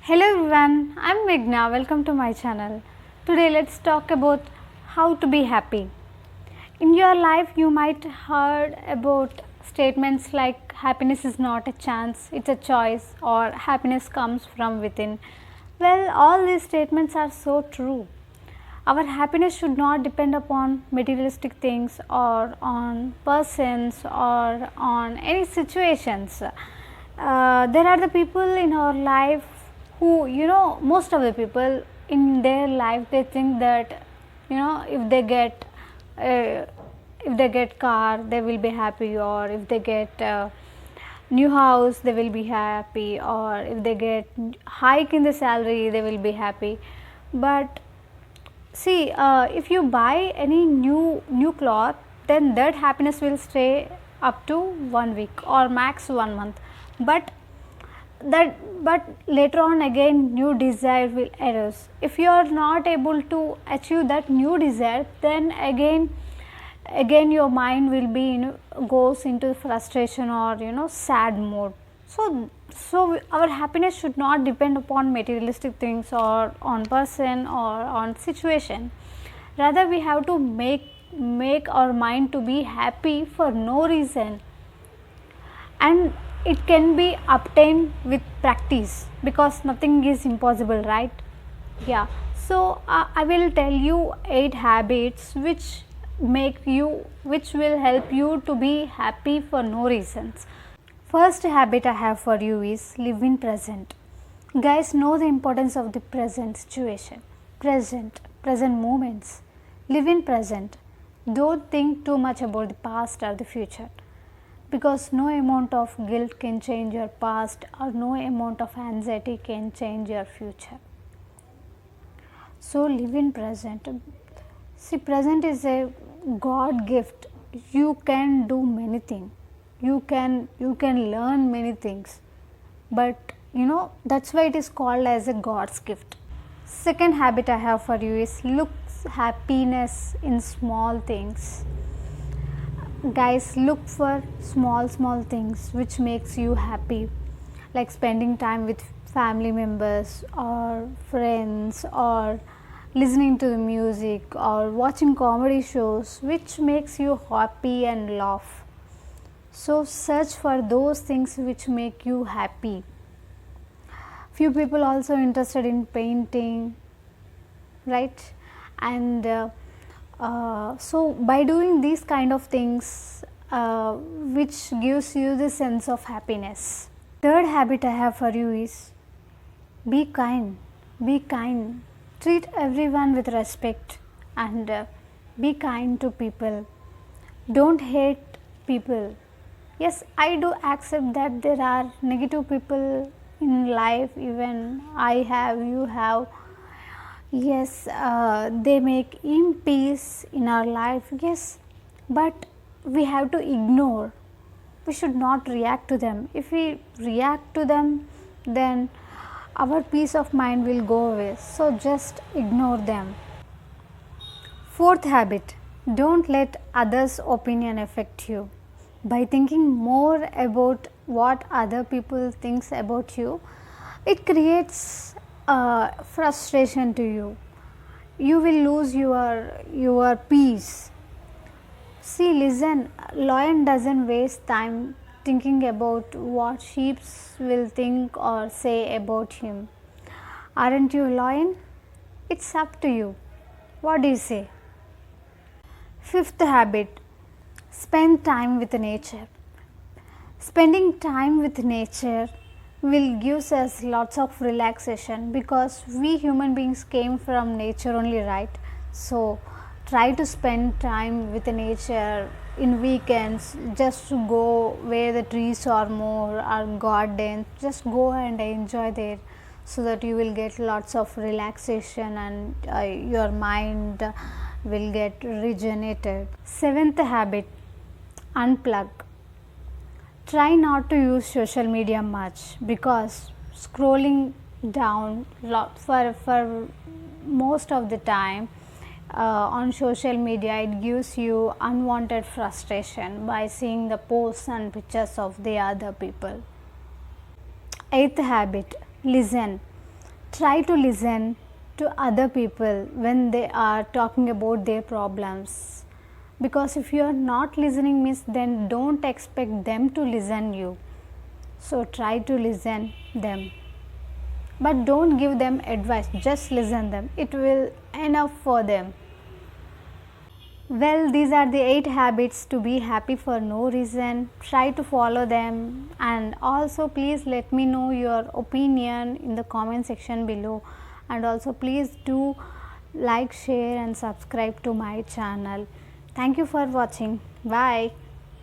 Hello everyone, I'm Meghna. Welcome to my channel. Today let's talk about how to be happy. In your life you might heard about statements like happiness is not a chance, it's a choice, or happiness comes from within. Well, all these statements are so true. Our happiness should not depend upon materialistic things or on persons or on any situations. There are the people in our life who, most of the people in their life, they think that, if they get uh, car, they will be happy, or if they get new house, they will be happy, or if they get hike in the salary, they will be happy. But see, if you buy any new cloth, then that happiness will stay up to 1 week or max 1 month. But but later on again new desire will arise. If you are not able to achieve that new desire, then again your mind will be goes into frustration or sad mode. So our happiness should not depend upon materialistic things or on person or on situation. Rather, we have to make our mind to be happy for no reason, and it can be obtained with practice, because nothing is impossible, right? Yeah. So I will tell you 8 habits which will help you to be happy for no reasons. First habit I have for you is live in present. Guys, know the importance of the present situation, present moments. Live in present. Don't think too much about the past or the future, because no amount of guilt can change your past, or no amount of anxiety can change your future. So live in present. See, present is a God gift. You can do many things. You can learn many things. But that's why it is called as a God's gift. Second habit I have for you is look happiness in small things. Guys, look for small things which makes you happy, like spending time with family members or friends, or listening to the music, or watching comedy shows which makes you happy and laugh. So search for those things which make you happy. Few people also interested in painting, right? And so by doing these kind of things, which gives you the sense of happiness. Third habit I have for you is be kind. Be kind. Treat everyone with respect, and be kind to people. Don't hate people. Yes, I do accept that there are negative people in life. Even I have, you have. Yes, they make impeace in our life. Yes, but we have to ignore. We should not react to them. If we react to them, then our peace of mind will go away. So just ignore them. Fourth habit, don't let others' opinion affect you. By thinking more about what other people thinks about you, it creates frustration to you. You will lose your peace. See, listen, lion doesn't waste time thinking about what sheep will think or say about him. Aren't you a lion? It's up to you. What do you say? Fifth habit, spend time with nature. Spending time with nature will give us lots of relaxation, because we human beings came from nature only, right? So try to spend time with nature in weekends. Just to go where the trees are more, or gardens, just go and enjoy there, so that you will get lots of relaxation, and your mind will get regenerated. Seventh habit, unplug. Try not to use social media much, because scrolling down for most of the time on social media, it gives you unwanted frustration by seeing the posts and pictures of the other people. Eighth habit, listen. Try to listen to other people when they are talking about their problems, because if you are not listening means then don't expect them to listen you. So try to listen them, but don't give them advice, just listen them, it will enough for them. Well, these are the 8 habits to be happy for no reason. Try to follow them, and also please let me know your opinion in the comment section below, and also please do like, share and subscribe to my channel. Thank you for watching. Bye.